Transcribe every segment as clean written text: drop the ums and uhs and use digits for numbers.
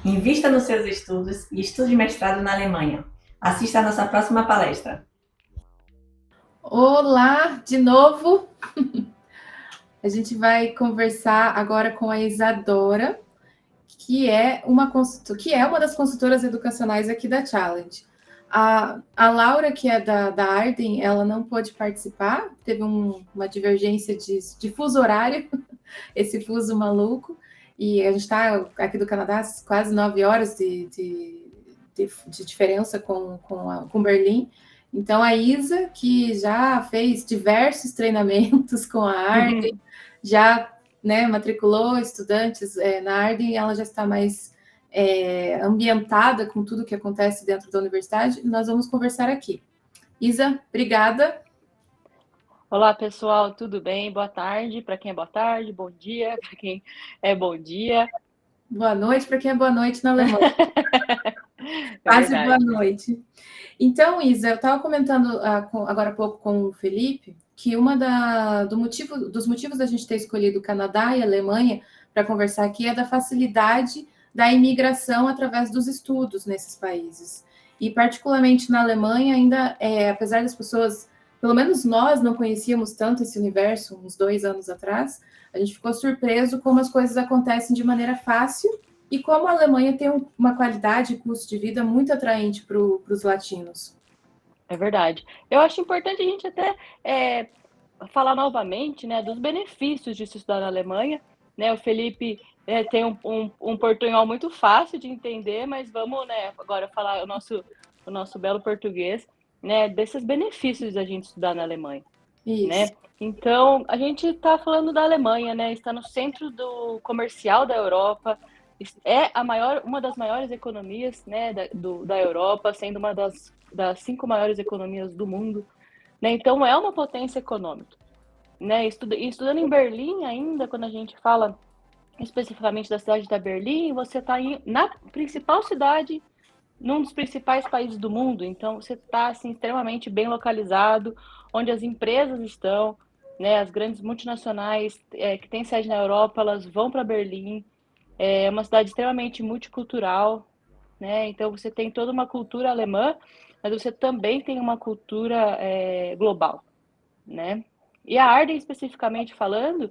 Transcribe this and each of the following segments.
Invista nos seus estudos e estude mestrado na Alemanha. Assista a nossa próxima palestra. Olá, de novo. A gente vai conversar agora com a Isadora, que é uma das consultoras educacionais aqui da Challenge. A Laura, que é da Arden, ela não pôde participar, teve uma divergência de fuso horário, esse fuso maluco, e a gente está aqui do Canadá quase 9 horas de diferença com Berlim. Então, a Isa, que já fez diversos treinamentos com a Arden, já matriculou estudantes na Arden, ela já está mais ambientada com tudo que acontece dentro da universidade. Nós vamos conversar aqui. Isa, obrigada. Olá, pessoal, tudo bem? Boa tarde para quem é boa tarde, bom dia para quem é bom dia. Boa noite para quem é boa noite na Alemanha. Quase boa noite. Então, Isa, eu estava comentando agora há pouco com o Felipe que dos motivos da gente ter escolhido o Canadá e a Alemanha para conversar aqui é da facilidade da imigração através dos estudos nesses países. E, particularmente na Alemanha, ainda, apesar das pessoas, pelo menos nós, não conhecíamos tanto esse universo uns 2 anos atrás, a gente ficou surpreso como as coisas acontecem de maneira fácil e como a Alemanha tem uma qualidade e custo de vida muito atraente para os latinos. É verdade. Eu acho importante a gente até falar novamente, né, dos benefícios de se estudar na Alemanha. Né, o Felipe tem um portunhol muito fácil de entender, mas vamos, né, agora falar o nosso belo português, né, desses benefícios da gente estudar na Alemanha. Isso. Né? Então, a gente está falando da Alemanha, né? Está no centro do comercial da Europa, é uma das maiores economias, né, da Europa, sendo uma das 5 maiores economias do mundo. Né? Então, é uma potência econômica. Né? Estudando em Berlim ainda, quando a gente fala especificamente da cidade da Berlim, você está na principal cidade, num dos principais países do mundo, então você está assim, extremamente bem localizado, onde as empresas estão, né, as grandes multinacionais que têm sede na Europa, elas vão para Berlim, é uma cidade extremamente multicultural, né, então você tem toda uma cultura alemã, mas você também tem uma cultura global, né, e a Arden, especificamente falando,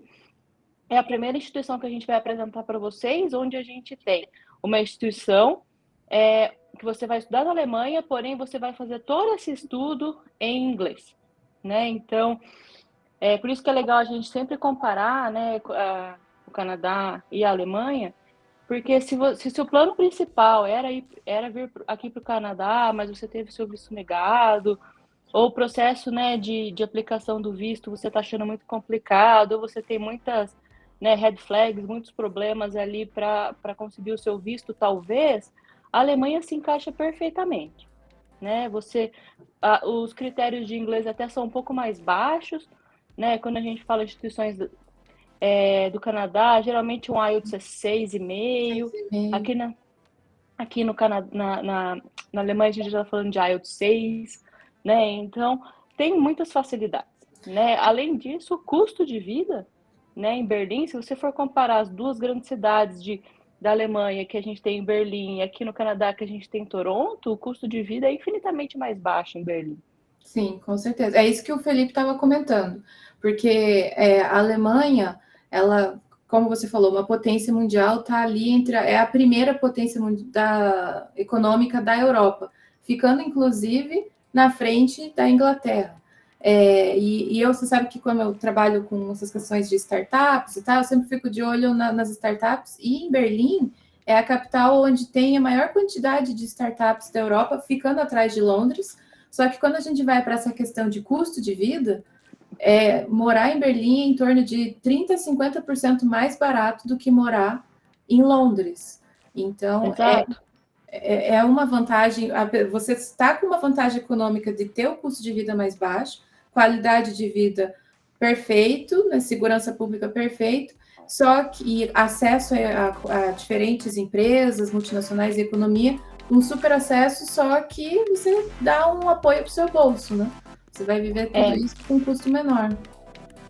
é a primeira instituição que a gente vai apresentar para vocês, onde a gente tem uma instituição que você vai estudar na Alemanha, porém você vai fazer todo esse estudo em inglês, né? Então, por isso que é legal a gente sempre comparar, né, o Canadá e a Alemanha, porque se seu plano principal era vir aqui para o Canadá, mas você teve seu visto negado, ou o processo, né, de aplicação do visto você está achando muito complicado, ou você tem muitas, né, red flags, muitos problemas ali para conseguir o seu visto, talvez a Alemanha se encaixa perfeitamente, né? Os critérios de inglês até são um pouco mais baixos, né? Quando a gente fala de instituições do Canadá, geralmente um IELTS é 6,5. Aqui no Canadá, na Alemanha a gente já está falando de IELTS 6, né? Então tem muitas facilidades, né? Além disso, o custo de vida, né, em Berlim, se você for comparar as duas grandes cidades da Alemanha, que a gente tem em Berlim, e aqui no Canadá, que a gente tem em Toronto, o custo de vida é infinitamente mais baixo em Berlim. Sim, com certeza. É isso que o Felipe estava comentando, porque a Alemanha, ela, como você falou, uma potência mundial, está ali é a primeira potência econômica da Europa, ficando inclusive na frente da Inglaterra. Você sabe que quando eu trabalho com essas questões de startups e tal, eu sempre fico de olho nas startups, e em Berlim é a capital onde tem a maior quantidade de startups da Europa, ficando atrás de Londres. Só que quando a gente vai para essa questão de custo de vida, morar em Berlim é em torno de 30% a 50% mais barato do que morar em Londres. Então, Exato. é uma vantagem, você está com uma vantagem econômica de ter o custo de vida mais baixo, qualidade de vida perfeito, né, segurança pública perfeito, só que acesso a diferentes empresas, multinacionais e economia, um super acesso, só que você dá um apoio para o seu bolso, né? Você vai viver tudo isso com um custo menor.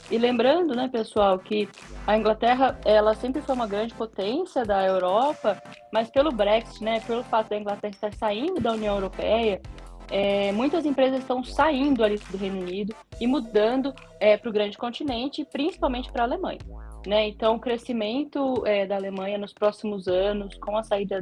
E lembrando, né, pessoal, que a Inglaterra, ela sempre foi uma grande potência da Europa, mas pelo Brexit, né, pelo fato da Inglaterra estar saindo da União Europeia, muitas empresas estão saindo ali do Reino Unido e mudando para o grande continente, principalmente para a Alemanha. Né? Então, o crescimento da Alemanha nos próximos anos, com a saída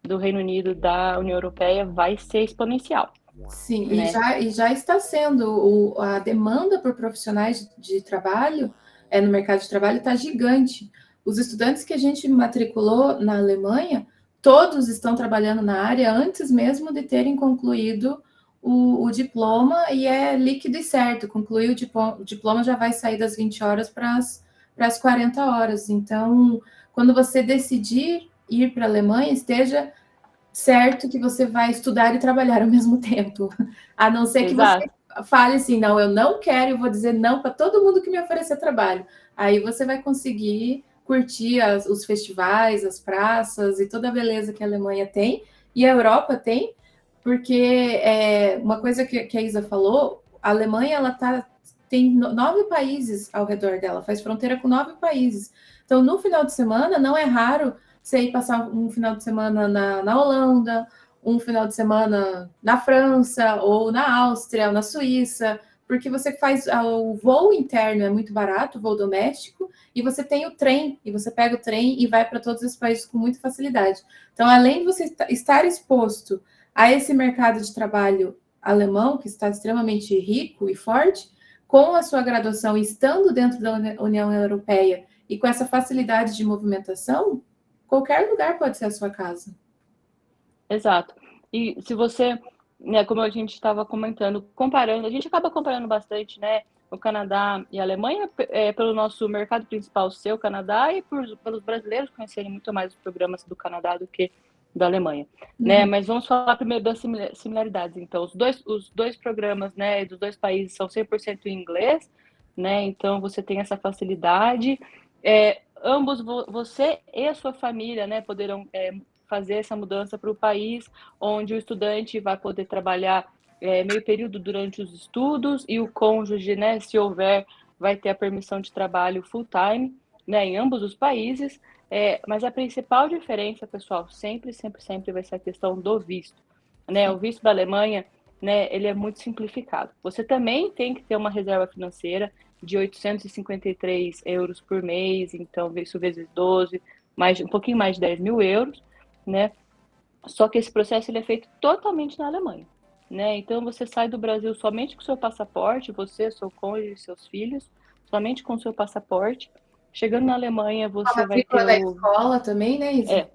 do Reino Unido da União Europeia, vai ser exponencial. Sim, né? e já está sendo, a demanda por profissionais de trabalho no mercado de trabalho está gigante. Os estudantes que a gente matriculou na Alemanha, todos estão trabalhando na área antes mesmo de terem concluído o diploma, e é líquido e certo. Concluir o diploma já vai sair das 20 horas para as 40 horas. Então, quando você decidir ir para a Alemanha, esteja certo que você vai estudar e trabalhar ao mesmo tempo. A não ser que Exato. você fale assim, não, eu não quero, eu vou dizer não para todo mundo que me oferecer trabalho. Aí você vai conseguir curtir os festivais, as praças e toda a beleza que a Alemanha tem, e a Europa tem, porque uma coisa que a Isa falou, a Alemanha tem 9 países ao redor dela, faz fronteira com 9 países. Então, no final de semana, não é raro você ir passar um final de semana na Holanda, um final de semana na França, ou na Áustria, ou na Suíça, porque você faz o voo interno, é muito barato, o voo doméstico, e você tem o trem, e você pega o trem e vai para todos os países com muita facilidade. Então, além de você estar exposto a esse mercado de trabalho alemão, que está extremamente rico e forte, com a sua graduação, estando dentro da União Europeia e com essa facilidade de movimentação, qualquer lugar pode ser a sua casa. Exato. E se você, né, como a gente estava comentando, comparando, a gente acaba comparando bastante, né, o Canadá e a Alemanha, pelo nosso mercado principal ser o Canadá, e pelos brasileiros conhecerem muito mais os programas do Canadá do que da Alemanha, né? Mas vamos falar primeiro das similaridades. Então, os dois programas, né, dos dois países são 100% em inglês, né? Então, você tem essa facilidade. Ambos, você e a sua família, né, poderão fazer essa mudança para o país onde o estudante vai poder trabalhar meio período durante os estudos, e o cônjuge, né, se houver, vai ter a permissão de trabalho full time, né, em ambos os países. Mas a principal diferença, pessoal, sempre vai ser a questão do visto, né? O visto da Alemanha, né, ele é muito simplificado. Você também tem que ter uma reserva financeira de 853 euros por mês, então isso vezes 12, um pouquinho mais de 10 mil euros, né? Só que esse processo ele é feito totalmente na Alemanha, né? Então você sai do Brasil somente com seu passaporte, você, seu cônjuge, seus filhos, somente com seu passaporte. Chegando na Alemanha, você vai ter da escola também, né, Isa?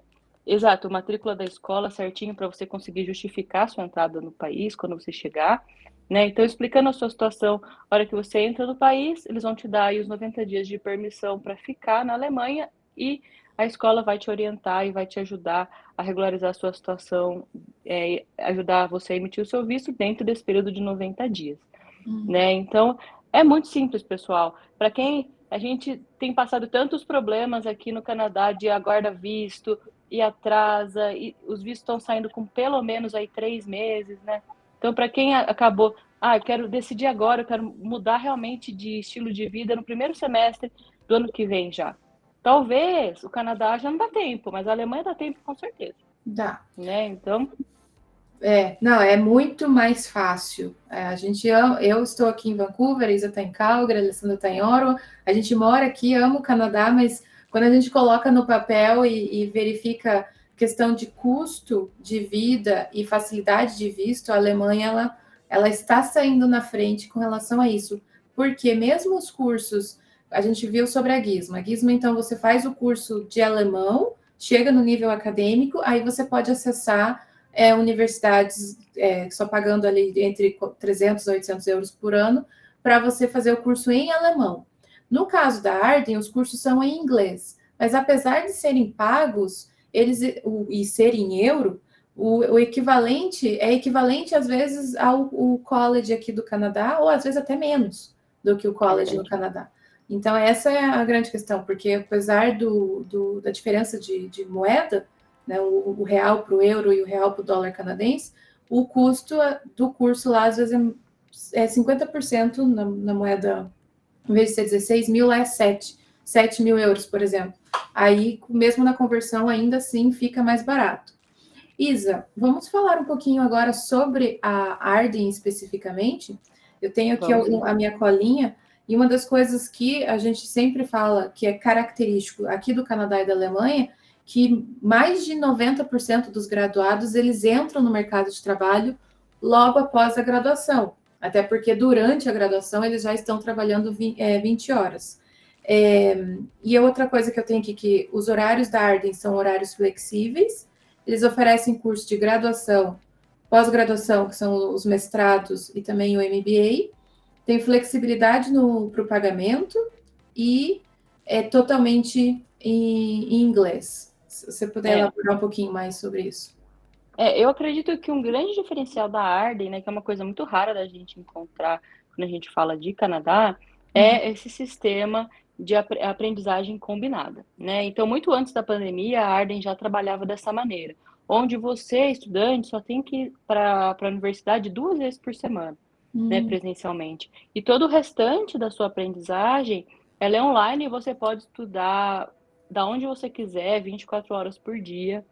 Exato, matrícula da escola certinho para você conseguir justificar sua entrada no país quando você chegar, né? Então, explicando a sua situação, a hora que você entra no país, eles vão te dar aí os 90 dias de permissão para ficar na Alemanha, e a escola vai te orientar e vai te ajudar a regularizar a sua situação, ajudar você a emitir o seu visto dentro desse período de 90 dias, né? Então, é muito simples, pessoal. Para quem a gente tem passado tantos problemas aqui no Canadá de aguarda visto e atrasa, e os vistos estão saindo com pelo menos aí 3 meses, né? Então, para quem acabou, eu quero decidir agora, eu quero mudar realmente de estilo de vida no primeiro semestre do ano que vem já. Talvez o Canadá já não dá tempo, mas a Alemanha dá tempo com certeza. Dá. Né? Então... Não, é muito mais fácil. Eu estou aqui em Vancouver, a Isa está em Calgary, a Alessandra está em Ottawa. A gente mora aqui, ama o Canadá, mas quando a gente coloca no papel e verifica questão de custo de vida e facilidade de visto, a Alemanha ela está saindo na frente com relação a isso. Porque mesmo os cursos, a gente viu sobre a Gizmo. A Gizmo, então, você faz o curso de alemão, chega no nível acadêmico, aí você pode acessar universidades só pagando ali entre 300 a 800 euros por ano para você fazer o curso em alemão. No caso da Arden, os cursos são em inglês, mas apesar de serem pagos e serem em euro, o equivalente é equivalente às vezes ao college aqui do Canadá, ou às vezes até menos do que o college no Canadá. Então essa é a grande questão, porque apesar da diferença de moeda, né, o real para o euro e o real para o dólar canadense, o custo do curso lá às vezes é 50% na moeda em vez de ser 16 mil, é 7 mil euros, por exemplo. Aí, mesmo na conversão, ainda assim fica mais barato. Isa, vamos falar um pouquinho agora sobre a Arden especificamente. Eu tenho aqui a minha colinha, e uma das coisas que a gente sempre fala que é característico aqui do Canadá e da Alemanha, que mais de 90% dos graduados, eles entram no mercado de trabalho logo após a graduação. Até porque durante a graduação eles já estão trabalhando 20 horas. E a outra coisa que eu tenho aqui, que os horários da Arden são horários flexíveis. Eles oferecem curso de graduação, pós-graduação, que são os mestrados e também o MBA. Tem flexibilidade para o pagamento e é totalmente em inglês. Se você puder elaborar um pouquinho mais sobre isso. Eu acredito que um grande diferencial da Arden, né, que é uma coisa muito rara da gente encontrar quando a gente fala de Canadá, é esse sistema de aprendizagem combinada, né? Então, muito antes da pandemia, a Arden já trabalhava dessa maneira, onde você, estudante, só tem que ir para a universidade 2 vezes por semana, né, presencialmente. E todo o restante da sua aprendizagem, ela é online e você pode estudar da onde você quiser, 24 horas por dia,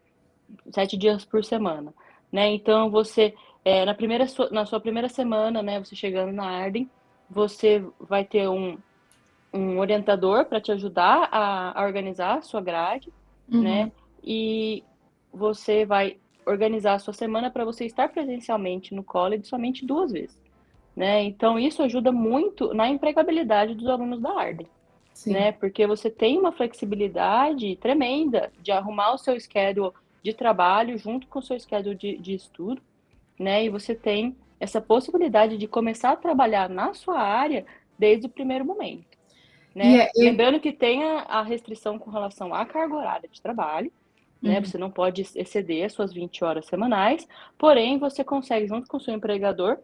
7 dias por semana, né? Então, você, na sua primeira semana, né, você chegando na Arden, você vai ter um orientador para te ajudar a organizar a sua grade, né? E você vai organizar a sua semana para você estar presencialmente no college somente 2 vezes, né? Então, isso ajuda muito na empregabilidade dos alunos da Arden, né? Porque você tem uma flexibilidade tremenda de arrumar o seu schedule de trabalho junto com o seu schedule de estudo, né? E você tem essa possibilidade de começar a trabalhar na sua área desde o primeiro momento, né? Lembrando que tem a restrição com relação à carga horária de trabalho, né? Você não pode exceder as suas 20 horas semanais, porém você consegue, junto com o seu empregador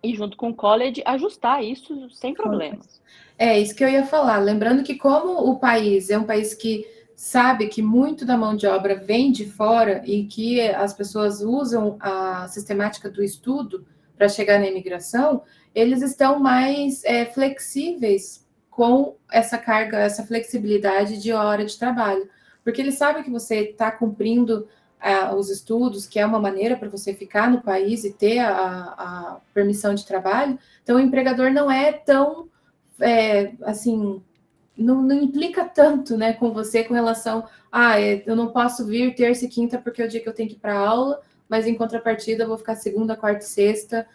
e junto com o college, ajustar isso sem problemas. É isso que eu ia falar. Lembrando que como o país é um país que sabe que muito da mão de obra vem de fora e que as pessoas usam a sistemática do estudo para chegar na imigração, eles estão mais flexíveis com essa carga, essa flexibilidade de hora de trabalho, porque eles sabem que você está cumprindo os estudos, que é uma maneira para você ficar no país e ter a permissão de trabalho. Então, o empregador não é tão assim, não implica tanto, né, com você com relação eu não posso vir terça e quinta porque é o dia que eu tenho que ir para aula, mas em contrapartida eu vou ficar segunda, quarta e sexta,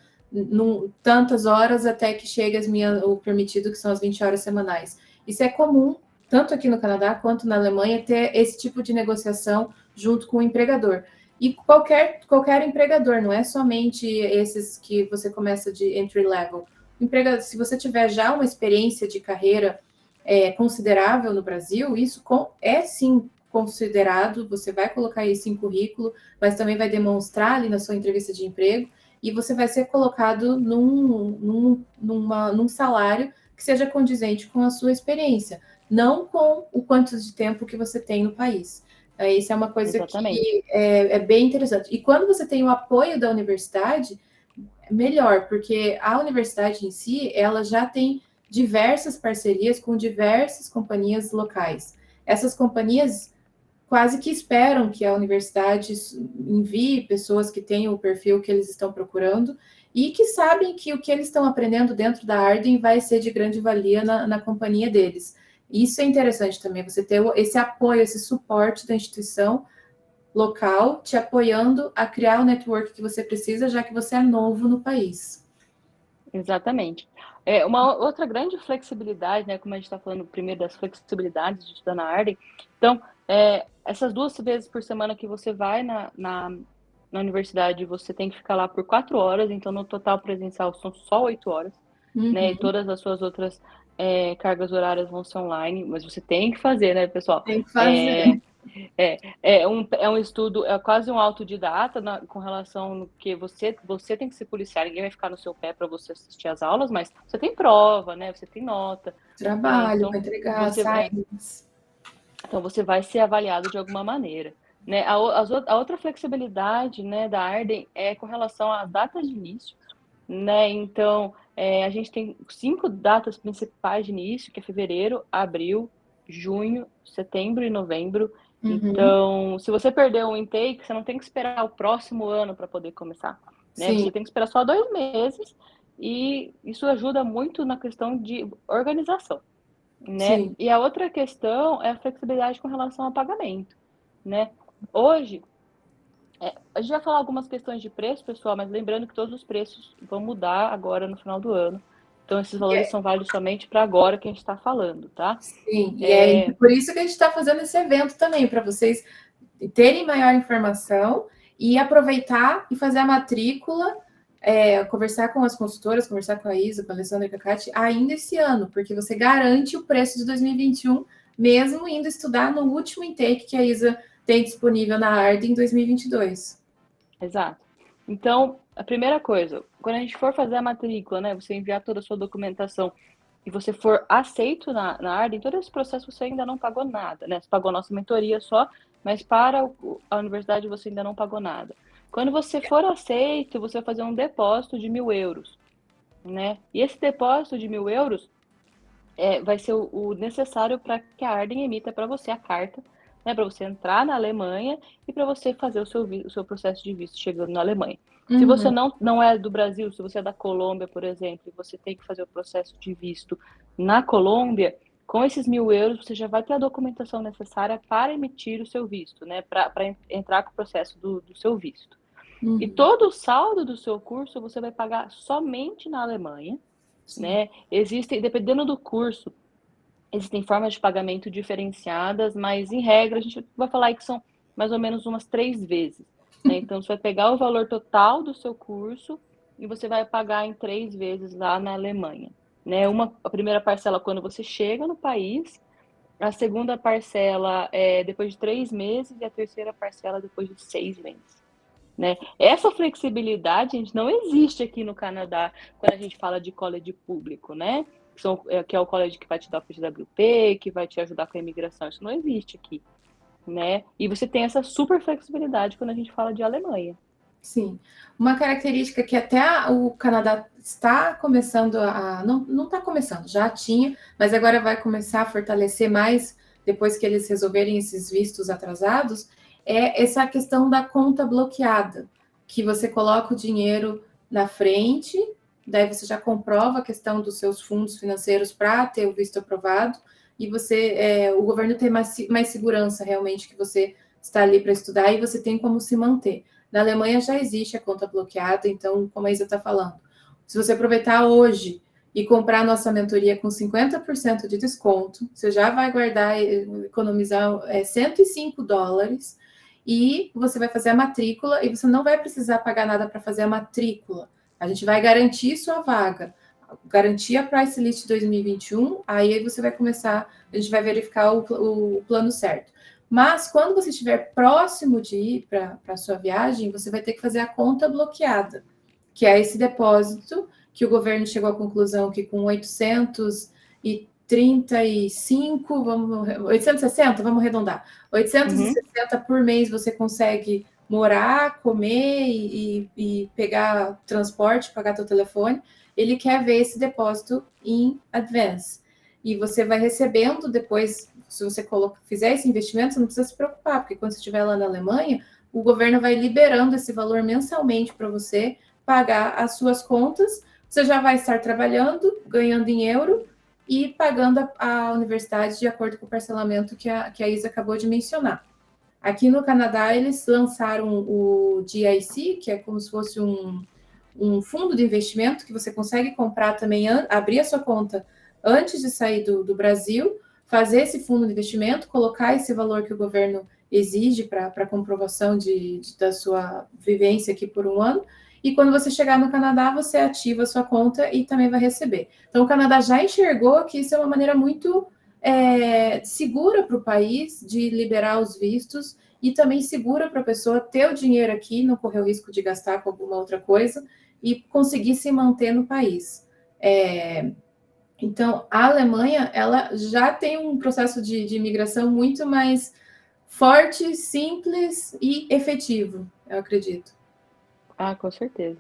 tantas horas até que chegue o permitido, que são as 20 horas semanais. Isso é comum, tanto aqui no Canadá quanto na Alemanha, ter esse tipo de negociação junto com o empregador. E qualquer empregador, não é somente esses que você começa de entry level. Se você tiver já uma experiência de carreira considerável no Brasil, isso é sim considerado, você vai colocar isso em currículo, mas também vai demonstrar ali na sua entrevista de emprego, e você vai ser colocado num salário que seja condizente com a sua experiência, não com o quanto de tempo que você tem no país. Isso é uma coisa que é bem interessante. E quando você tem o apoio da universidade, melhor, porque a universidade em si, ela já tem diversas parcerias com diversas companhias locais. Essas companhias quase que esperam que a universidade envie pessoas que tenham o perfil que eles estão procurando e que sabem que o que eles estão aprendendo dentro da Arden vai ser de grande valia na companhia deles. Isso é interessante também, você ter esse apoio, esse suporte da instituição local te apoiando a criar o network que você precisa, já que você é novo no país. Exatamente. Uma outra grande flexibilidade, né, como a gente está falando primeiro das flexibilidades de estudar na Arden, então, essas 2 vezes por semana que você vai na universidade, você tem que ficar lá por 4 horas, então no total presencial são só 8 horas, né, e todas as suas outras cargas horárias vão ser online, mas você tem que fazer, né, pessoal? Tem que fazer. É um estudo, é quase um autodidata com relação no que você tem que se policiar, ninguém vai ficar no seu pé para você assistir às aulas, mas você tem prova, né? Você tem nota. Trabalho, então, vai entregar, então você vai ser avaliado de alguma maneira, né? A outra flexibilidade, né, da Arden é com relação às datas de início, né? Então, A gente tem 5 datas principais de início, que é fevereiro, abril, junho, setembro e novembro. Então, se você perder um intake, você não tem que esperar o próximo ano para poder começar, né? Você tem que esperar só 2 meses e isso ajuda muito na questão de organização, né? Sim. E a outra questão é a flexibilidade com relação ao pagamento, né? Hoje, a gente vai falar algumas questões de preço, pessoal, mas lembrando que todos os preços vão mudar agora no final do ano. Então, esses valores são válidos somente para agora que a gente está falando, tá? Sim, e é por isso que a gente está fazendo esse evento também, para vocês terem maior informação e aproveitar e fazer a matrícula, conversar com as consultoras, conversar com a Isa, com a Alessandra e com a Kate, ainda esse ano, porque você garante o preço de 2021, mesmo indo estudar no último intake que a Isa tem disponível na ARD em 2022. Exato. Então, a primeira coisa, quando a gente for fazer a matrícula, né, você enviar toda a sua documentação e você for aceito na ARD, em todo esse processo você ainda não pagou nada, né? Você pagou a nossa mentoria só, mas para a universidade você ainda não pagou nada. Quando você for aceito, você vai fazer um depósito de 1.000 euros, né? E esse depósito de 1.000 euros vai ser o necessário para que a Arden emita para você a carta, né, para você entrar na Alemanha e para você fazer o seu processo de visto chegando na Alemanha. Se você não é do Brasil, se você é da Colômbia, por exemplo, e você tem que fazer o processo de visto na Colômbia, com esses 1.000 euros você já vai ter a documentação necessária para emitir o seu visto, né, para entrar com o processo do seu visto. E todo o saldo do seu curso você vai pagar somente na Alemanha, né? Existem, dependendo do curso, existem formas de pagamento diferenciadas, mas em regra a gente vai falar aí que são mais ou menos umas 3 vezes, né? Então você vai pegar o valor total do seu curso e você vai pagar em 3 vezes lá na Alemanha, né? A primeira parcela quando você chega no país, a segunda parcela é depois de 3 meses e a terceira parcela depois de 6 meses. Né? Essa flexibilidade, gente, não existe aqui no Canadá quando a gente fala de college público, né? Que é o college que vai te dar o PGWP, que vai te ajudar com a imigração. Isso não existe aqui, né? E você tem essa super flexibilidade quando a gente fala de Alemanha. Sim. Uma característica que até o Canadá está começando não está começando, já tinha, mas agora vai começar a fortalecer mais depois que eles resolverem esses vistos atrasados, é essa questão da conta bloqueada, que você coloca o dinheiro na frente, daí você já comprova a questão dos seus fundos financeiros para ter o visto aprovado, e o governo tem mais segurança realmente que você está ali para estudar e você tem como se manter. Na Alemanha já existe a conta bloqueada, então, como a Isa está falando, se você aproveitar hoje e comprar a nossa mentoria com 50% de desconto, você já vai guardar, economizar $105 e você vai fazer a matrícula e você não vai precisar pagar nada para fazer a matrícula. A gente vai garantir sua vaga, garantir a Price List 2021, aí você vai começar, a gente vai verificar o plano certo. Mas quando você estiver próximo de ir para a sua viagem, você vai ter que fazer a conta bloqueada, que é esse depósito que o governo chegou à conclusão que com 835, 860, vamos arredondar, 860 por mês você consegue morar, comer e pegar transporte, pagar teu telefone. Ele quer ver esse depósito em advance. E você vai recebendo depois, se você fizer esse investimento, você não precisa se preocupar, porque quando você estiver lá na Alemanha, o governo vai liberando esse valor mensalmente para você pagar as suas contas. Você já vai estar trabalhando, ganhando em euro e pagando a universidade de acordo com o parcelamento que a Isa acabou de mencionar. Aqui no Canadá, eles lançaram o GIC, que é como se fosse um fundo de investimento que você consegue comprar também, abrir a sua conta antes de sair do Brasil, fazer esse fundo de investimento, colocar esse valor que o governo exige para comprovação da sua vivência aqui por um ano, e quando você chegar no Canadá, você ativa a sua conta e também vai receber. Então, o Canadá já enxergou que isso é uma maneira muito segura para o país de liberar os vistos e também segura para a pessoa ter o dinheiro aqui, não correr o risco de gastar com alguma outra coisa e conseguir se manter no país. Então, a Alemanha, ela já tem um processo de imigração muito mais forte, simples e efetivo, eu acredito. Ah, com certeza.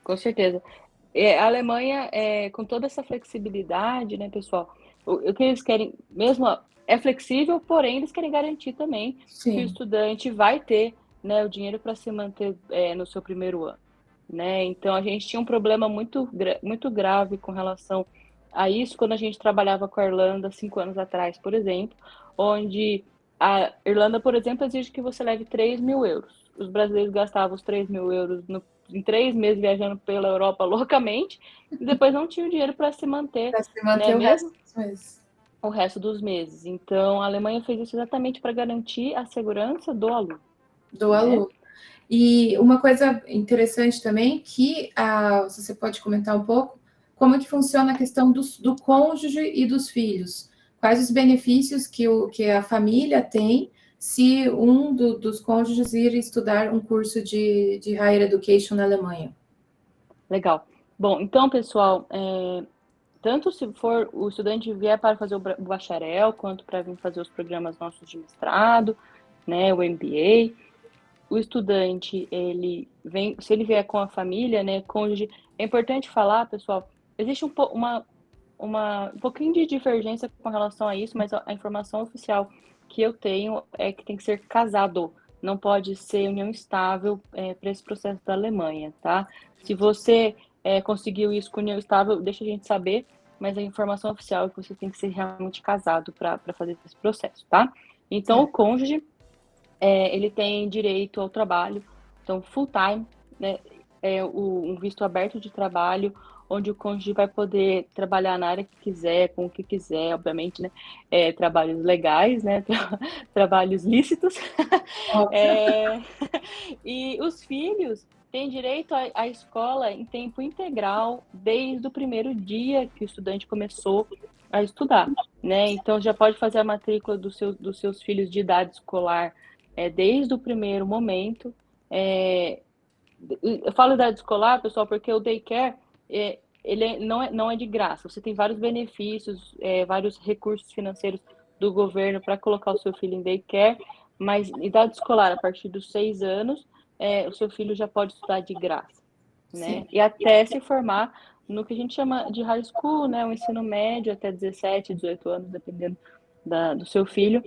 Com certeza. A Alemanha, com toda essa flexibilidade, né, pessoal, o que eles querem, mesmo é flexível, porém eles querem garantir também que o Sim. estudante vai ter, né, o dinheiro para se manter no seu primeiro ano, né? Então a gente tinha um problema muito grave com relação a isso quando a gente trabalhava com a Irlanda 5 anos atrás, por exemplo, onde a Irlanda, por exemplo, exige que você leve 3.000 euros. Os brasileiros gastavam os 3.000 euros em 3 meses viajando pela Europa loucamente, e depois não tinha o dinheiro para se manter, Para se né, manter o resto mesmo dos meses. o resto dos meses. Então, a Alemanha fez isso exatamente para garantir a segurança do aluno, Do né? aluno. E uma coisa interessante também, que você pode comentar um pouco, como é que funciona a questão do cônjuge e dos filhos? Quais os benefícios que a família tem se um dos cônjuges ir estudar um curso de Higher Education na Alemanha? Legal. Bom, então, pessoal, tanto se for o estudante vier para fazer o bacharel, quanto para vir fazer os programas nossos de mestrado, né, o MBA, o estudante, ele vem, se ele vier com a família, né, cônjuge, é importante falar, pessoal, existe um pouquinho de divergência com relação a isso, mas a informação oficial que eu tenho é que tem que ser casado, não pode ser união estável para esse processo da Alemanha, tá? Se você conseguiu isso com união estável, deixa a gente saber, mas a informação oficial é que você tem que ser realmente casado para fazer esse processo, tá? Então, o Certo. cônjuge, ele tem direito ao trabalho, então full time, né, um visto aberto de trabalho, onde o cônjuge vai poder trabalhar na área que quiser, com o que quiser, obviamente, né, trabalhos legais, né, trabalhos lícitos, Óbvio. é, e os filhos têm direito à escola em tempo integral desde o primeiro dia que o estudante começou a estudar, né? Então já pode fazer a matrícula dos seus filhos de idade escolar desde o primeiro momento. Eu falo idade escolar, pessoal, porque o daycare ele não é de graça. Você tem vários benefícios, vários recursos financeiros do governo para colocar o seu filho em daycare, mas idade escolar, a partir dos 6 anos, o seu filho já pode estudar de graça, Sim. né? E até se formar no que a gente chama de high school, né? O ensino médio, até 17, 18 anos, dependendo do seu filho.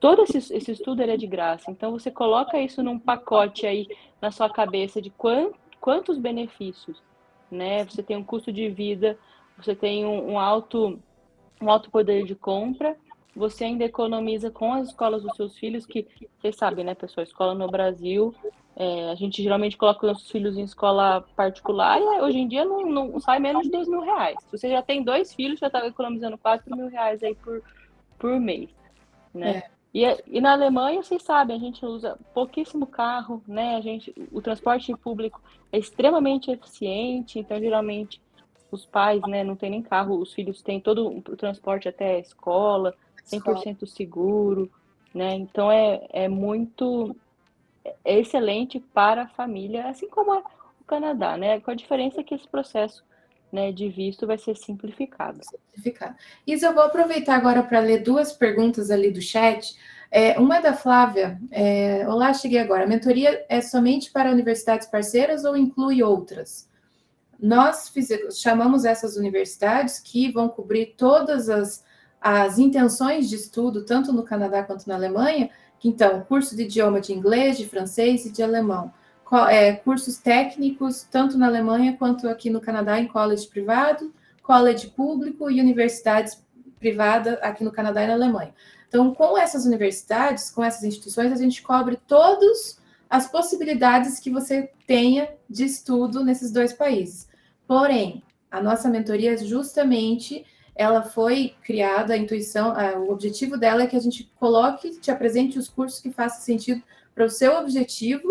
Todo esse estudo é de graça. Então, você coloca isso num pacote aí na sua cabeça de quantos benefícios, né? Você tem um custo de vida, você tem um alto poder de compra, você ainda economiza com as escolas dos seus filhos, que vocês sabem, né, pessoal? Escola no Brasil, a gente geralmente coloca os nossos filhos em escola particular e hoje em dia não sai menos de 2.000 reais. Se você já tem 2 filhos, já está economizando 4.000 reais aí por mês, né? É. E na Alemanha, vocês sabem, a gente usa pouquíssimo carro, né? O transporte público é extremamente eficiente, então geralmente os pais, né, não tem nem carro, os filhos têm todo o transporte até a escola, Escola. 100% seguro, né? Então é excelente para a família, assim como o Canadá, né? Com a diferença que esse processo, né, de visto vai ser simplificado. Certificado. Isa, eu vou aproveitar agora para ler duas perguntas ali do chat. Uma é da Flávia. Olá, cheguei agora. A mentoria é somente para universidades parceiras ou inclui outras? Nós chamamos essas universidades que vão cobrir todas as intenções de estudo, tanto no Canadá quanto na Alemanha. Então, curso de idioma de inglês, de francês e de alemão. Cursos técnicos, tanto na Alemanha quanto aqui no Canadá, em college privado, college público e universidades privadas aqui no Canadá e na Alemanha. Então, com essas universidades, com essas instituições, a gente cobre todas as possibilidades que você tenha de estudo nesses dois países. Porém, a nossa mentoria justamente ela foi criada, a intuição, o objetivo dela é que a gente coloque, te apresente os cursos que façam sentido para o seu objetivo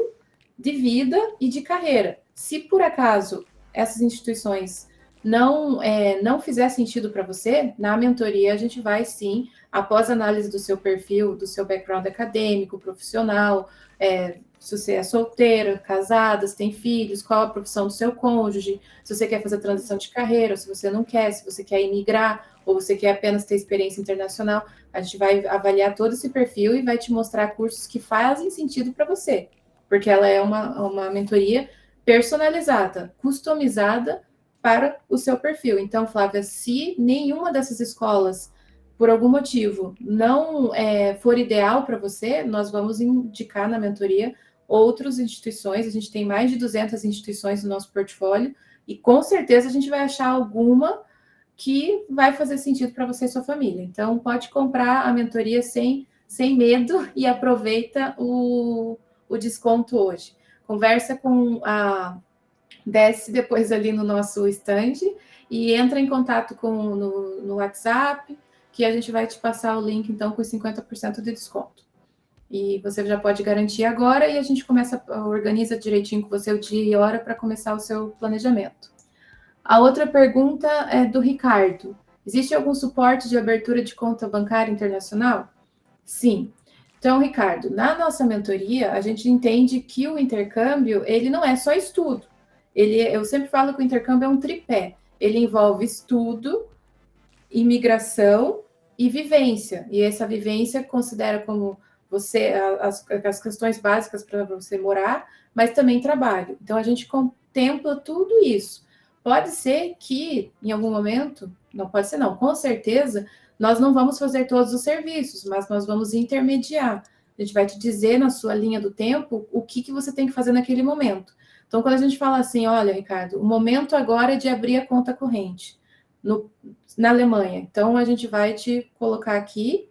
de vida e de carreira. Se por acaso essas instituições não fizer sentido para você, na mentoria a gente vai sim, após análise do seu perfil, do seu background acadêmico, profissional, se você é solteira, casada, se tem filhos, qual a profissão do seu cônjuge, se você quer fazer transição de carreira, ou se você não quer, se você quer imigrar, ou você quer apenas ter experiência internacional, a gente vai avaliar todo esse perfil e vai te mostrar cursos que fazem sentido para você, porque ela é uma mentoria personalizada, customizada para o seu perfil. Então, Flávia, se nenhuma dessas escolas, por algum motivo, não for ideal para você, nós vamos indicar na mentoria outras instituições. A gente tem mais de 200 instituições no nosso portfólio e com certeza a gente vai achar alguma que vai fazer sentido para você e sua família. Então, pode comprar a mentoria sem medo e aproveita o desconto hoje. Conversa com a... Desce depois ali no nosso stand e entra em contato no WhatsApp, que a gente vai te passar o link, então, com 50% de desconto. E você já pode garantir agora e a gente organiza direitinho com você o dia e hora para começar o seu planejamento. A outra pergunta é do Ricardo. Existe algum suporte de abertura de conta bancária internacional? Sim. Então, Ricardo, na nossa mentoria, a gente entende que o intercâmbio, ele não é só estudo. Eu sempre falo que o intercâmbio é um tripé. Ele envolve estudo, imigração e vivência. E essa vivência considera como as questões básicas para você morar, mas também trabalho. Então, a gente contempla tudo isso. Pode ser que, em algum momento, não pode ser não, com certeza, nós não vamos fazer todos os serviços, mas nós vamos intermediar. A gente vai te dizer na sua linha do tempo o que você tem que fazer naquele momento. Então, quando a gente fala assim, olha, Ricardo, o momento agora é de abrir a conta corrente na Alemanha. Então, a gente vai te colocar aqui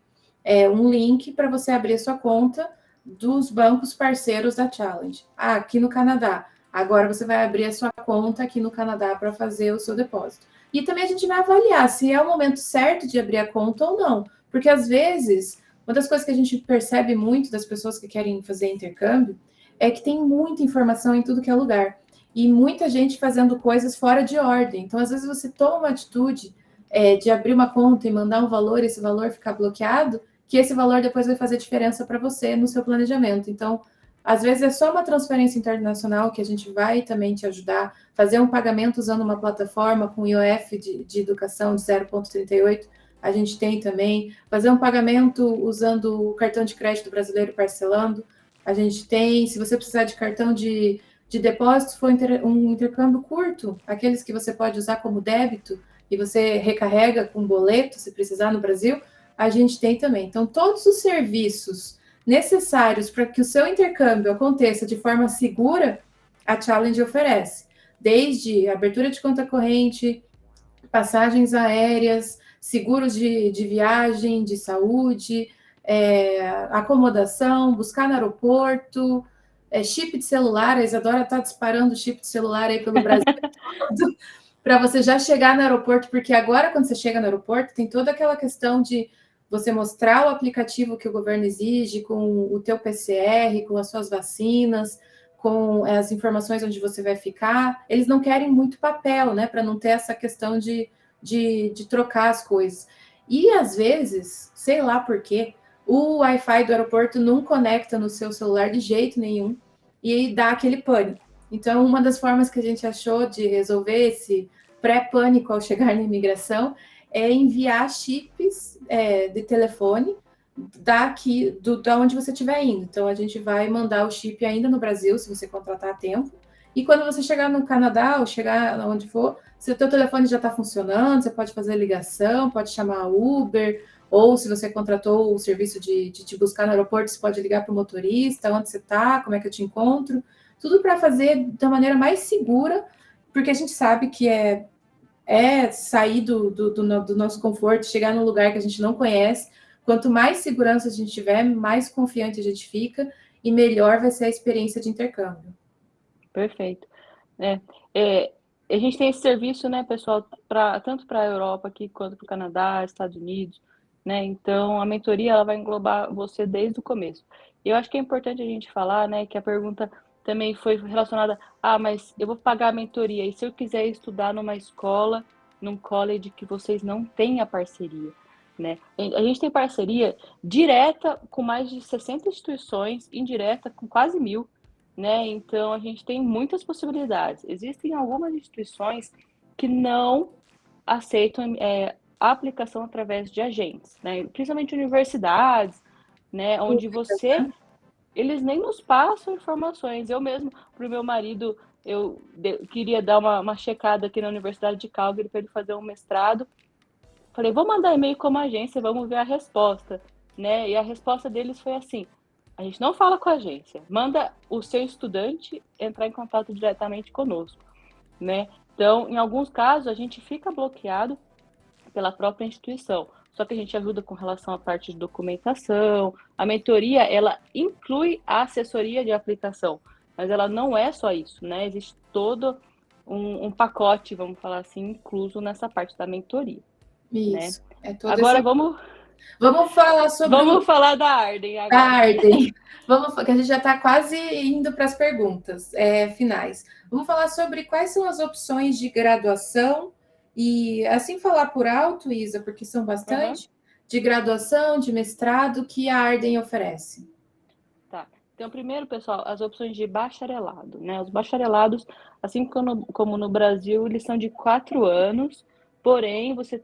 um link para você abrir a sua conta dos bancos parceiros da Challenge. Aqui no Canadá. Agora você vai abrir a sua conta aqui no Canadá para fazer o seu depósito. E também a gente vai avaliar se é o momento certo de abrir a conta ou não. Porque, às vezes, uma das coisas que a gente percebe muito das pessoas que querem fazer intercâmbio é que tem muita informação em tudo que é lugar. E muita gente fazendo coisas fora de ordem. Então, às vezes, você toma uma atitude de abrir uma conta e mandar um valor, esse valor ficar bloqueado, que esse valor depois vai fazer diferença para você no seu planejamento. Então, às vezes é só uma transferência internacional que a gente vai também te ajudar, fazer um pagamento usando uma plataforma com IOF de educação de 0,38, a gente tem também, fazer um pagamento usando o cartão de crédito brasileiro parcelando, a gente tem, se você precisar de cartão de depósito, se for um intercâmbio curto, aqueles que você pode usar como débito, e você recarrega com boleto, se precisar no Brasil, a gente tem também. Então, todos os serviços necessários para que o seu intercâmbio aconteça de forma segura, a Challenge oferece. Desde abertura de conta corrente, passagens aéreas, seguros de viagem, de saúde, acomodação, buscar no aeroporto, chip de celular. A Isadora está disparando chip de celular aí pelo Brasil para você já chegar no aeroporto, porque agora, quando você chega no aeroporto, tem toda aquela questão de você mostrar o aplicativo que o governo exige, com o teu PCR, com as suas vacinas, com as informações onde você vai ficar. Eles não querem muito papel, né? Para não ter essa questão de trocar as coisas. E, às vezes, sei lá por quê, o Wi-Fi do aeroporto não conecta no seu celular de jeito nenhum e dá aquele pânico. Então, uma das formas que a gente achou de resolver esse pré-pânico ao chegar na imigração é enviar chips de telefone daqui, da onde você estiver indo. Então, a gente vai mandar o chip ainda no Brasil, se você contratar a tempo. E quando você chegar no Canadá, ou chegar onde for, se o teu telefone já está funcionando, você pode fazer ligação, pode chamar Uber, ou se você contratou o serviço de te buscar no aeroporto, você pode ligar para o motorista, onde você está, como é que eu te encontro. Tudo para fazer da maneira mais segura, porque a gente sabe que é sair do nosso conforto, chegar num lugar que a gente não conhece. Quanto mais segurança a gente tiver, mais confiante a gente fica e melhor vai ser a experiência de intercâmbio. Perfeito. A gente tem esse serviço, né, pessoal, tanto para a Europa aqui quanto para o Canadá, Estados Unidos, né? Então, a mentoria ela vai englobar você desde o começo. E eu acho que é importante a gente falar, né, que a pergunta também foi relacionada, mas eu vou pagar a mentoria, e se eu quiser estudar numa escola, num college que vocês não têm a parceria, né? A gente tem parceria direta com mais de 60 instituições, indireta com quase 1.000, né? Então, a gente tem muitas possibilidades. Existem algumas instituições que não aceitam a aplicação através de agentes, né? Principalmente universidades, né? Onde eles nem nos passam informações. Eu mesmo, para o meu marido queria dar uma checada aqui na Universidade de Calgary para ele fazer um mestrado. Falei, vou mandar e-mail como agência, vamos ver a resposta, né? E a resposta deles foi assim: a gente não fala com a agência, manda o seu estudante entrar em contato diretamente conosco, né? Então, em alguns casos, a gente fica bloqueado pela própria instituição. Só que a gente ajuda com relação à parte de documentação. A mentoria, ela inclui a assessoria de aplicação, mas ela não é só isso, né? Existe todo um pacote, vamos falar assim, incluso nessa parte da mentoria. Isso. Né? Agora vamos falar sobre vamos falar da Arden agora. Da Arden. Que a gente já está quase indo para as perguntas finais. Vamos falar sobre quais são as opções de graduação e, assim, falar por alto, Isa, porque são bastante, de graduação, de mestrado que a Arden oferece. Tá. Então, primeiro, pessoal, as opções de bacharelado, né? Os bacharelados, assim como no Brasil, eles são de 4 anos, porém, você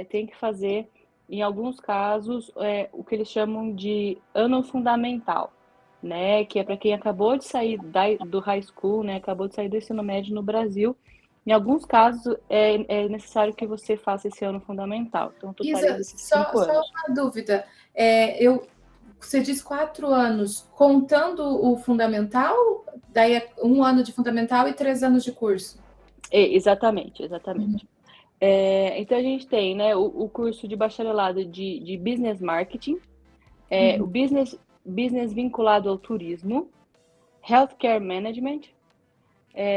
tem que fazer, em alguns casos, o que eles chamam de ano fundamental, né? Que é para quem acabou de sair do high school, né? Acabou de sair do ensino médio no Brasil. Em alguns casos, é necessário que você faça esse ano fundamental. Então, totaliza esses 5 anos. Só uma dúvida. Você diz 4 anos, contando o fundamental, daí é 1 ano de fundamental e 3 anos de curso. Exatamente. Então, a gente tem, né, o curso de bacharelado de Business Marketing, o business vinculado ao turismo, Healthcare Management,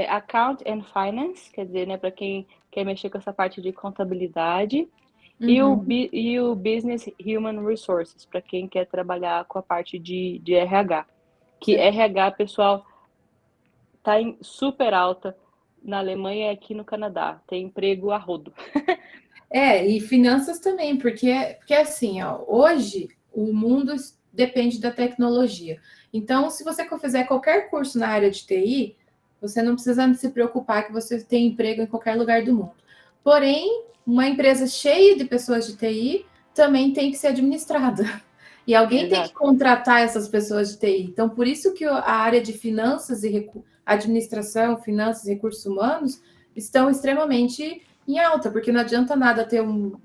Account and Finance, quer dizer, né, para quem quer mexer com essa parte de contabilidade, e o Business Human Resources, para quem quer trabalhar com a parte de RH. Que RH, pessoal, está super alta na Alemanha e aqui no Canadá. Tem emprego a rodo. E finanças também, porque assim, ó, hoje o mundo depende da tecnologia. Então, se você fizer qualquer curso na área de TI, você não precisa se preocupar que você tem emprego em qualquer lugar do mundo. Porém, uma empresa cheia de pessoas de TI também tem que ser administrada. E alguém tem que contratar essas pessoas de TI. Então, por isso que a área de finanças e administração, finanças e recursos humanos estão extremamente em alta, porque não adianta nada ter não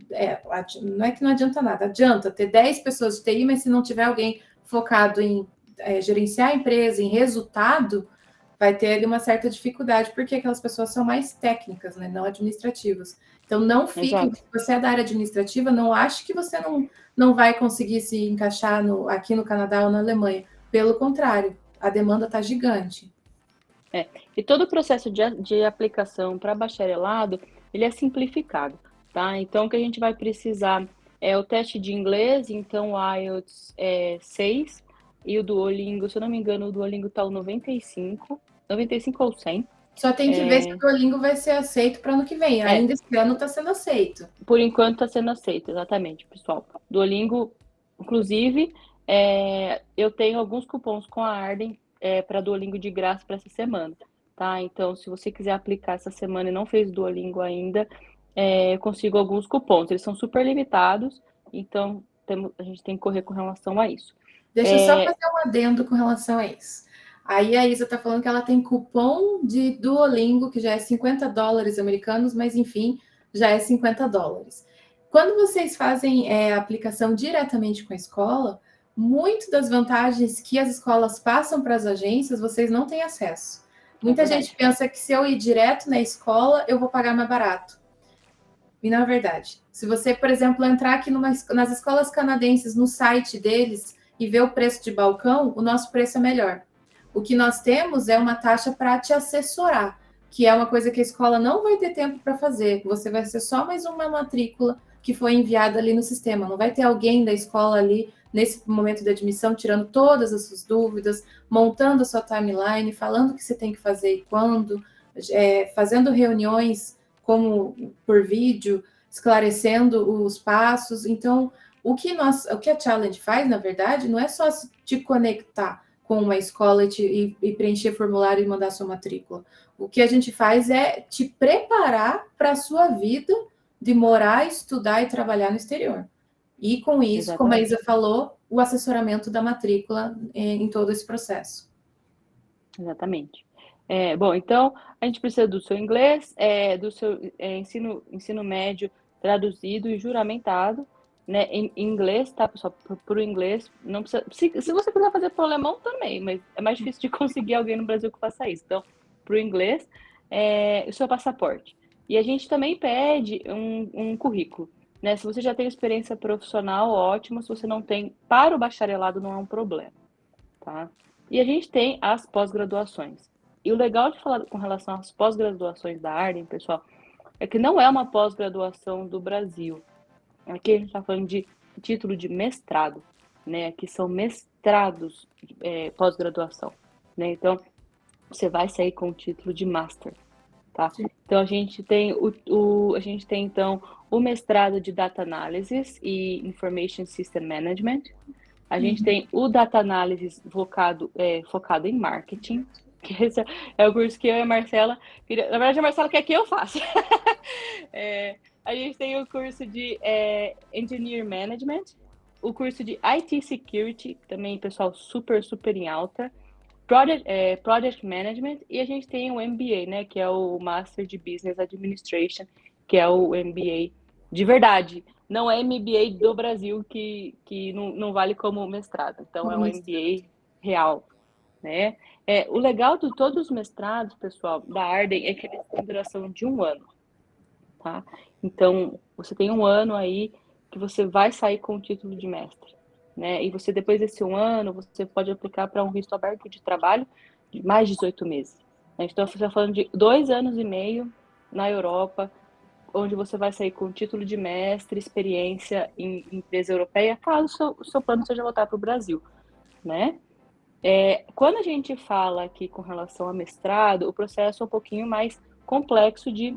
é que não adianta nada, adianta ter 10 pessoas de TI, mas se não tiver alguém focado em gerenciar a empresa, em resultado, vai ter ali uma certa dificuldade, porque aquelas pessoas são mais técnicas, né, não administrativas. Então, não fique, se você é da área administrativa, não ache que você não vai conseguir se encaixar aqui no Canadá ou na Alemanha. Pelo contrário, a demanda está gigante. E todo o processo de aplicação para bacharelado, ele é simplificado, tá? Então, o que a gente vai precisar é o teste de inglês, então o IELTS 6, e o Duolingo, se eu não me engano, o Duolingo está o 95 ou 100. Só tem que ver se o Duolingo vai ser aceito para ano que vem. Ainda esse ano está sendo aceito. Por enquanto está sendo aceito, exatamente, pessoal. Duolingo, inclusive, eu tenho alguns cupons com a Arden para Duolingo de graça para essa semana, tá? Então, se você quiser aplicar essa semana e não fez Duolingo ainda, eu consigo alguns cupons. Eles são super limitados, então a gente tem que correr com relação a isso. Deixa eu só fazer um adendo com relação a isso. Aí a Isa está falando que ela tem cupom de Duolingo, que já é $50 americanos, mas enfim, já é $50. Quando vocês fazem a aplicação diretamente com a escola, muitas das vantagens que as escolas passam para as agências, vocês não têm acesso. Muita gente pensa que se eu ir direto na escola, eu vou pagar mais barato. E não é verdade. Se você, por exemplo, entrar aqui nas escolas canadenses, no site deles, e ver o preço de balcão, o nosso preço é melhor. O que nós temos é uma taxa para te assessorar, que é uma coisa que a escola não vai ter tempo para fazer. Você vai ser só mais uma matrícula que foi enviada ali no sistema. Não vai ter alguém da escola ali, nesse momento de admissão, tirando todas as suas dúvidas, montando a sua timeline, falando o que você tem que fazer e quando, fazendo reuniões como por vídeo, esclarecendo os passos. Então, o que a Challenge faz, na verdade, não é só te conectar com uma escola e preencher formulário e mandar sua matrícula. O que a gente faz é te preparar para a sua vida de morar, estudar e trabalhar no exterior. E com isso, exatamente, como a Isa falou, o assessoramento da matrícula em todo esse processo. Exatamente. Bom, então a gente precisa do seu inglês, do seu ensino médio traduzido e juramentado, né, em inglês, tá, pessoal? Por inglês, não precisa. Se você quiser fazer pro alemão também, mas é mais difícil de conseguir alguém no Brasil que faça isso. Então, pro inglês, o seu passaporte. E a gente também pede um currículo, né? Se você já tem experiência profissional, ótimo. Se você não tem, para o bacharelado não é um problema, tá? E a gente tem as pós-graduações. E o legal de falar com relação às pós-graduações da Arden, pessoal, é que não é uma pós-graduação do Brasil. Aqui a gente está falando de título de mestrado, né? Aqui são mestrados pós-graduação, né? Então, você vai sair com o título de master, tá? Então, a gente tem então o mestrado de Data Analysis e Information System Management. A gente tem o Data Analysis focado em marketing, que esse é o curso que eu e a Marcela... Na verdade, a Marcela quer que eu faça. A gente tem o curso de Engineer Management, o curso de IT Security, também, pessoal, super em alta, Project Management, e a gente tem o MBA, né, que é o Master de Business Administration, que é o MBA de verdade. Não é MBA do Brasil que não vale como mestrado. Então, é um MBA real, né? O legal de todos os mestrados, pessoal, da Arden, é que eles têm duração de 1 ano, tá? Então, você tem 1 ano aí que você vai sair com o título de mestre, né? E você, depois desse 1 ano, você pode aplicar para um visto aberto de trabalho de mais de 18 meses. Então, você está falando de 2 anos e meio na Europa, onde você vai sair com título de mestre, experiência em empresa europeia, caso o seu plano seja voltar para o Brasil, né? Quando a gente fala aqui com relação a mestrado, o processo é um pouquinho mais complexo de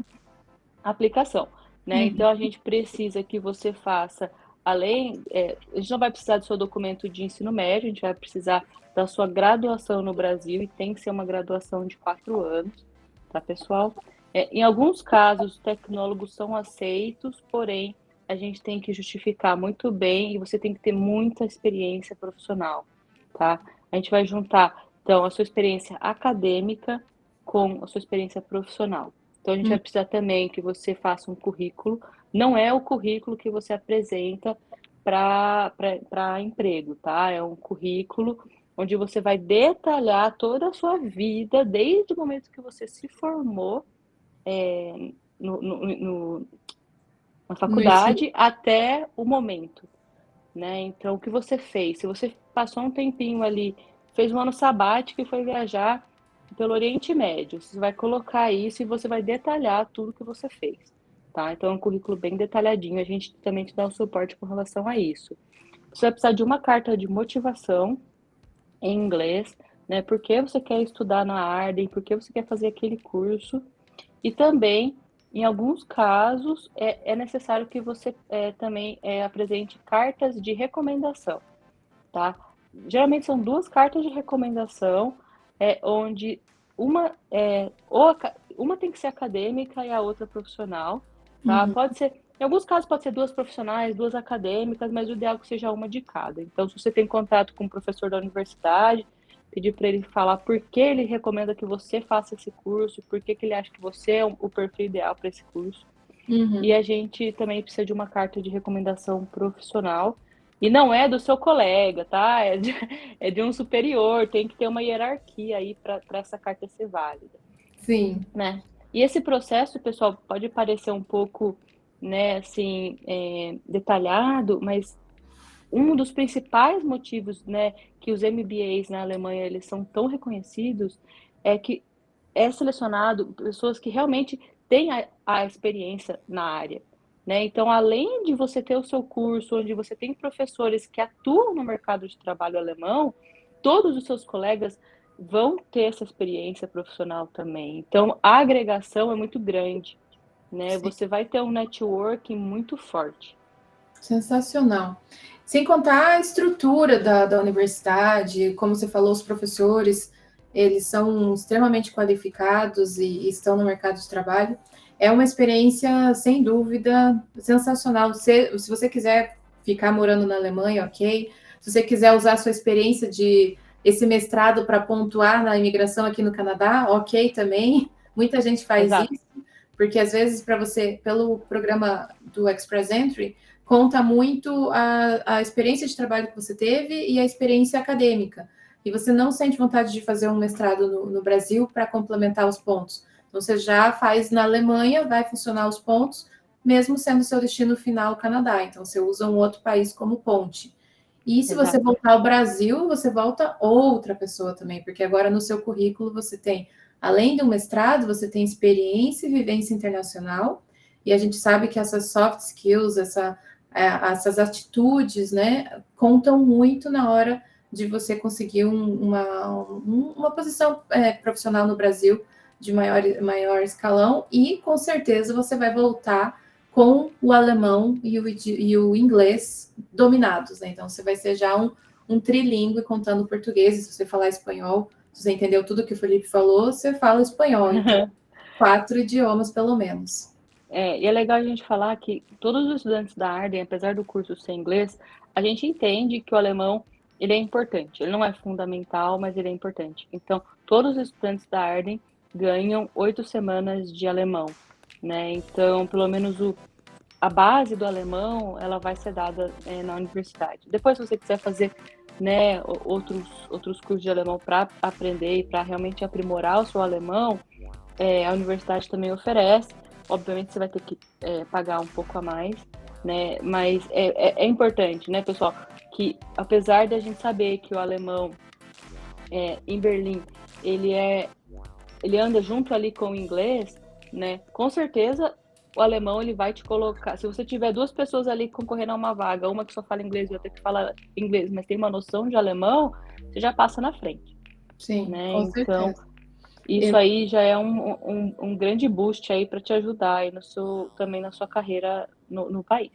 aplicação, né? Então, a gente precisa que você faça, a gente não vai precisar do seu documento de ensino médio, a gente vai precisar da sua graduação no Brasil, e tem que ser uma graduação de 4 anos, tá, pessoal? Em alguns casos, tecnólogos são aceitos, porém, a gente tem que justificar muito bem e você tem que ter muita experiência profissional, tá? A gente vai juntar, então, a sua experiência acadêmica com a sua experiência profissional. Então, a gente vai precisar também que você faça um currículo. Não é o currículo que você apresenta para emprego, tá? É um currículo onde você vai detalhar toda a sua vida, desde o momento que você se formou na faculdade até o momento, né? Então, o que você fez? Se você passou um tempinho ali, fez um ano sabático e foi viajar pelo Oriente Médio, você vai colocar isso e você vai detalhar tudo que você fez, tá? Então, é um currículo bem detalhadinho, a gente também te dá o suporte com relação a isso. Você vai precisar de uma carta de motivação em inglês, né? Por que você quer estudar na Arden, por que você quer fazer aquele curso, e também, em alguns casos, é necessário que você também apresente cartas de recomendação, tá? Geralmente são 2 cartas de recomendação, onde uma tem que ser acadêmica e a outra profissional, tá? Pode ser, em alguns casos pode ser 2 profissionais, 2 acadêmicas, mas o ideal é que seja uma de cada. Então, se você tem contato com um professor da universidade, pedir para ele falar por que ele recomenda que você faça esse curso, por que ele acha que você é o perfil ideal para esse curso. E a gente também precisa de uma carta de recomendação profissional, e não é do seu colega, tá? É de um superior, tem que ter uma hierarquia aí para essa carta ser válida. Sim. Né? E esse processo, pessoal, pode parecer um pouco, né, assim, detalhado, mas um dos principais motivos, né, que os MBAs na Alemanha eles são tão reconhecidos é que é selecionado pessoas que realmente têm a experiência na área, né? Então, além de você ter o seu curso, onde você tem professores que atuam no mercado de trabalho alemão, todos os seus colegas vão ter essa experiência profissional também. Então, a agregação é muito grande, né? Sim. Você vai ter um networking muito forte. Sensacional. Sem contar a estrutura da universidade, como você falou, os professores, eles são extremamente qualificados e estão no mercado de trabalho. É uma experiência, sem dúvida, sensacional. Se você quiser ficar morando na Alemanha, ok. Se você quiser usar a sua experiência de esse mestrado para pontuar na imigração aqui no Canadá, ok também. Muita gente faz isso, porque às vezes para você, pelo programa do Express Entry, conta muito a experiência de trabalho que você teve e a experiência acadêmica. E você não sente vontade de fazer um mestrado no Brasil para complementar os pontos. Então, você já faz na Alemanha, vai funcionar os pontos, mesmo sendo seu destino final o Canadá. Então, você usa um outro país como ponte. E se você voltar ao Brasil, você volta outra pessoa também, porque agora no seu currículo você tem, além do mestrado, você tem experiência e vivência internacional, e a gente sabe que essas soft skills, essas atitudes, né, contam muito na hora de você conseguir uma posição profissional no Brasil de maior escalão, e com certeza você vai voltar com o alemão e o inglês dominados, né? Então, você vai ser já um trilingue contando português, e se você falar espanhol, se você entendeu tudo que o Felipe falou, você fala espanhol. Então, 4 idiomas, pelo menos. E é legal a gente falar que todos os estudantes da Arden, apesar do curso ser inglês, a gente entende que o alemão, ele é importante. Ele não é fundamental, mas ele é importante. Então, todos os estudantes da Arden ganham 8 semanas de alemão, né? Então, pelo menos a base do alemão, ela vai ser dada na universidade. Depois, se você quiser fazer, né, outros cursos de alemão para aprender e para realmente aprimorar o seu alemão, a universidade também oferece. Obviamente, você vai ter que pagar um pouco a mais, né? Mas é importante, né, pessoal, que apesar da gente saber que o alemão em Berlim, ele anda junto ali com o inglês, né? Com certeza o alemão ele vai te colocar. Se você tiver 2 pessoas ali concorrendo a uma vaga, uma que só fala inglês e outra que fala inglês, mas tem uma noção de alemão, você já passa na frente. Sim, né? com Então, certeza. isso aí já é um grande boost aí para te ajudar aí também na sua carreira no país.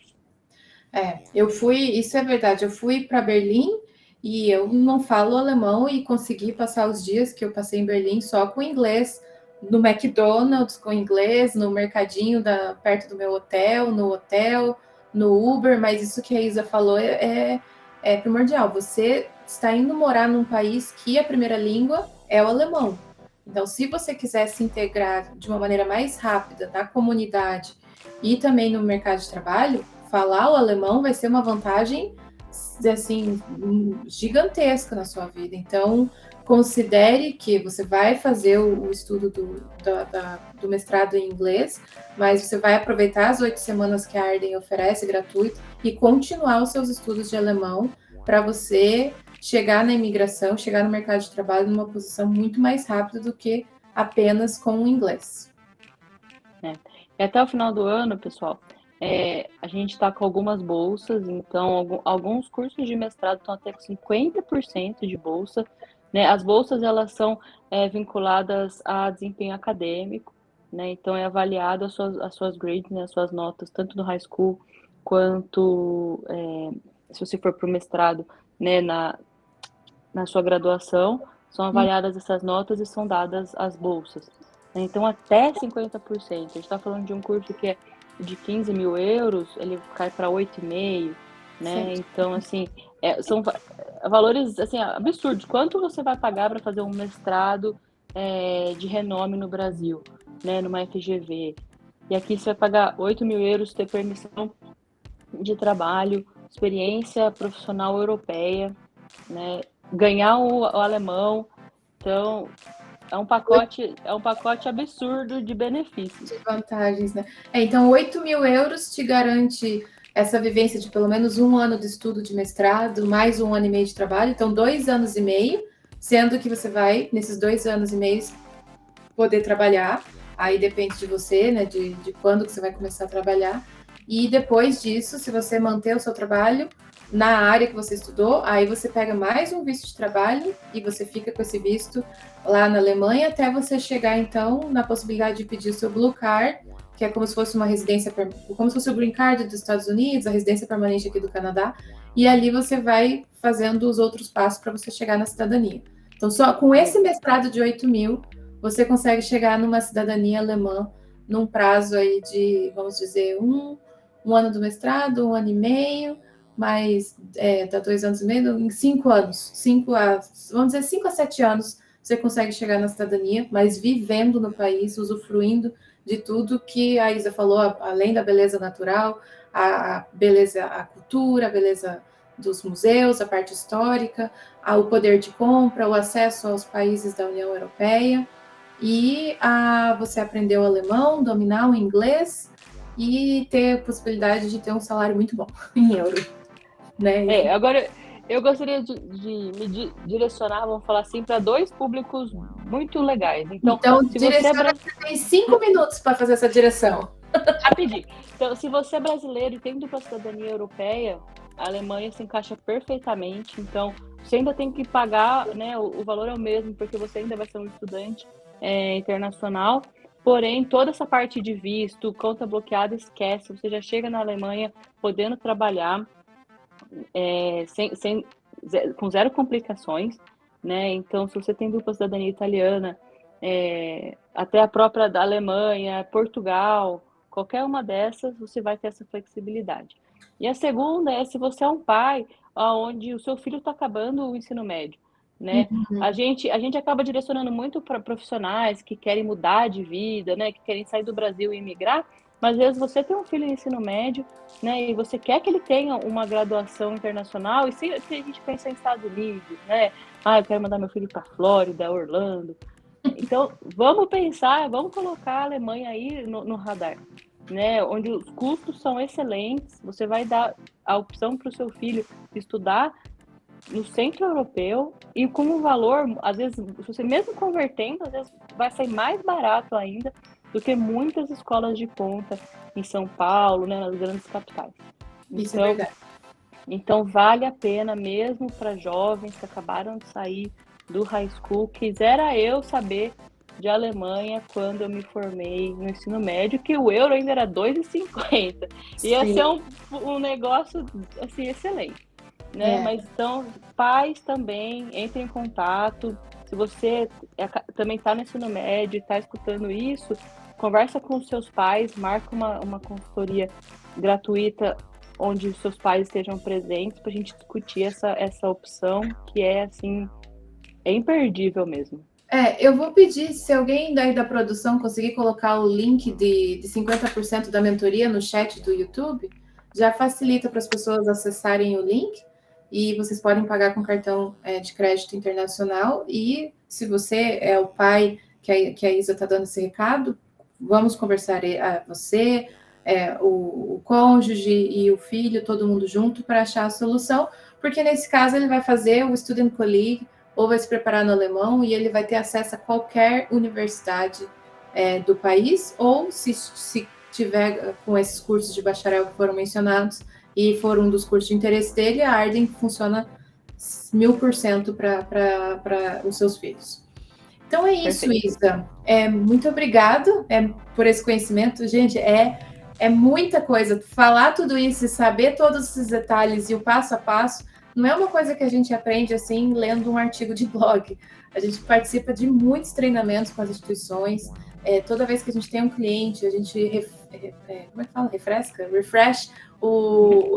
Isso é verdade, eu fui para Berlim e eu não falo alemão e consegui passar os dias que eu passei em Berlim só com inglês, no McDonald's com inglês, no mercadinho perto do meu hotel, no Uber, mas isso que a Isa falou é primordial. Você está indo morar num país que a primeira língua é o alemão. Então, se você quiser se integrar de uma maneira mais rápida na comunidade e também no mercado de trabalho, falar o alemão vai ser uma vantagem assim gigantesca na sua vida. Então, considere que você vai fazer o estudo do mestrado em inglês, mas você vai aproveitar as 8 semanas que a Arden oferece gratuito e continuar os seus estudos de alemão para você chegar na imigração, chegar no mercado de trabalho numa posição muito mais rápida do que apenas com o inglês. E até o final do ano, pessoal, a gente está com algumas bolsas, então alguns cursos de mestrado estão até com 50% de bolsa, né? As bolsas, elas são vinculadas a desempenho acadêmico, né? Então, é avaliado as suas grades, né? As suas notas, tanto no high school, quanto se você for para o mestrado, né? Na sua graduação, são avaliadas essas notas e são dadas as bolsas. Então, até 50%. A gente está falando de um curso que é de 15 mil euros, ele cai para 8,5, né? Sim. Então, assim, são valores assim, absurdos. Quanto você vai pagar para fazer um mestrado de renome no Brasil, né? Numa FGV? E aqui você vai pagar 8 mil euros, ter permissão de trabalho, experiência profissional europeia, né? Ganhar o alemão. Então, é um pacote absurdo de benefícios. De vantagens, né? Então, 8 mil euros te garante essa vivência de pelo menos 1 ano de estudo de mestrado, mais 1 ano e meio de trabalho. Então, 2 anos e meio, sendo que você vai, nesses 2 anos e meio, poder trabalhar. Aí depende de você, né? De quando que você vai começar a trabalhar. E depois disso, se você manter o seu trabalho na área que você estudou, aí você pega mais um visto de trabalho e você fica com esse visto lá na Alemanha até você chegar, então, na possibilidade de pedir o seu Blue Card, que é como se fosse uma residência, como se fosse o Green Card dos Estados Unidos, a residência permanente aqui do Canadá, e ali você vai fazendo os outros passos para você chegar na cidadania. Então, só com esse mestrado de 8 mil, você consegue chegar numa cidadania alemã num prazo aí de, vamos dizer, um ano do mestrado, 1 ano e meio, mais dá 2 anos e meio, em 5 anos, vamos dizer 5 a 7 anos, você consegue chegar na cidadania, mas vivendo no país, usufruindo de tudo que a Isa falou, além da beleza natural, a beleza, a cultura, a beleza dos museus, a parte histórica, o poder de compra, o acesso aos países da União Europeia, e você aprender o alemão, dominar o inglês e ter a possibilidade de ter um salário muito bom em euro, né? Agora eu gostaria de me direcionar, vamos falar assim, para 2 públicos muito legais. Então, se você tem 5 minutos para fazer essa direção. Rapidinho. Então, se você é brasileiro e tem dupla cidadania europeia, a Alemanha se encaixa perfeitamente. Então, você ainda tem que pagar, né? O valor é o mesmo, porque você ainda vai ser um estudante internacional. Porém, toda essa parte de visto, conta bloqueada, esquece. Você já chega na Alemanha podendo trabalhar com zero complicações, né? Então, se você tem dupla cidadania italiana, até a própria da Alemanha, Portugal, qualquer uma dessas, você vai ter essa flexibilidade. E a segunda é se você é um pai onde o seu filho está acabando o ensino médio, né? Uhum. A gente acaba direcionando muito para profissionais que querem mudar de vida, né? Que querem sair do Brasil e imigrar, mas às vezes você tem um filho em ensino médio, né? E você quer que ele tenha uma graduação internacional, e se a gente pensa em Estados Unidos, né? Eu quero mandar meu filho para Flórida, Orlando. Então, vamos pensar, vamos colocar a Alemanha aí no radar, né? Onde os custos são excelentes, você vai dar a opção para o seu filho estudar no centro europeu e com um valor, às vezes, se você mesmo convertendo, às vezes vai sair mais barato ainda do que muitas escolas de ponta em São Paulo, né, nas grandes capitais. Isso é verdade. Então vale a pena mesmo para jovens que acabaram de sair do high school. Quisera eu saber de Alemanha quando eu me formei no ensino médio, que o euro ainda era 2,50. Ia ser um negócio assim excelente, né? Mas então, pais também, entrem em contato. Se você também está no ensino médio e está escutando isso, conversa com os seus pais, marca uma consultoria gratuita onde os seus pais estejam presentes para a gente discutir essa opção que é assim, é imperdível mesmo. Eu vou pedir, se alguém daí da produção conseguir colocar o link de 50% da mentoria no chat do YouTube, já facilita para as pessoas acessarem o link e vocês podem pagar com cartão de crédito internacional. E se você é o pai que a Isa está dando esse recado, vamos conversar você, o cônjuge e o filho, todo mundo junto para achar a solução, porque nesse caso ele vai fazer o Student Colleague ou vai se preparar no alemão e ele vai ter acesso a qualquer universidade do país, ou se tiver com esses cursos de bacharel que foram mencionados e for um dos cursos de interesse dele, a Arden funciona 1000% para os seus filhos. Então é isso, Perfeito. Isa. Muito obrigado por esse conhecimento. Gente, é muita coisa. Falar tudo isso e saber todos esses detalhes e o passo a passo não é uma coisa que a gente aprende assim lendo um artigo de blog. A gente participa de muitos treinamentos com as instituições. Toda vez que a gente tem um cliente, a gente refresh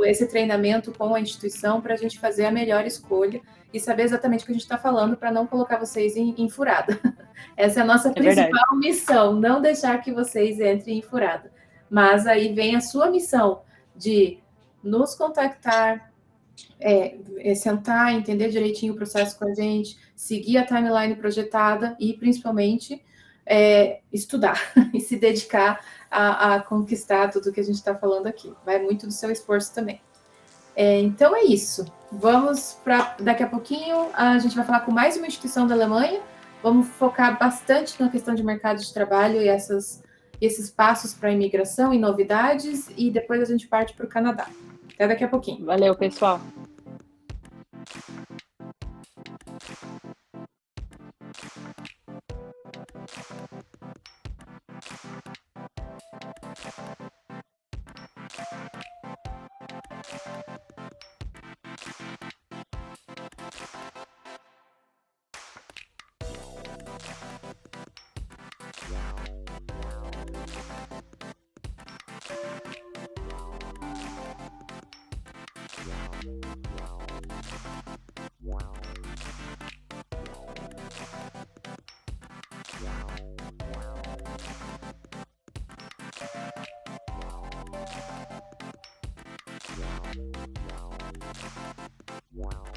esse treinamento com a instituição para a gente fazer a melhor escolha e saber exatamente o que a gente está falando para não colocar vocês em furada. Essa é a nossa principal missão, não deixar que vocês entrem em furada. Mas aí vem a sua missão de nos contactar, sentar, entender direitinho o processo com a gente, seguir a timeline projetada e, principalmente, estudar e se dedicar a conquistar tudo que a gente está falando aqui. Vai muito do seu esforço também. Então é isso. Vamos para daqui a pouquinho a gente vai falar com mais uma instituição da Alemanha. Vamos focar bastante na questão de mercado de trabalho e esses passos para a imigração e novidades, e depois a gente parte para o Canadá. Até daqui a pouquinho. Valeu, pessoal. Wow.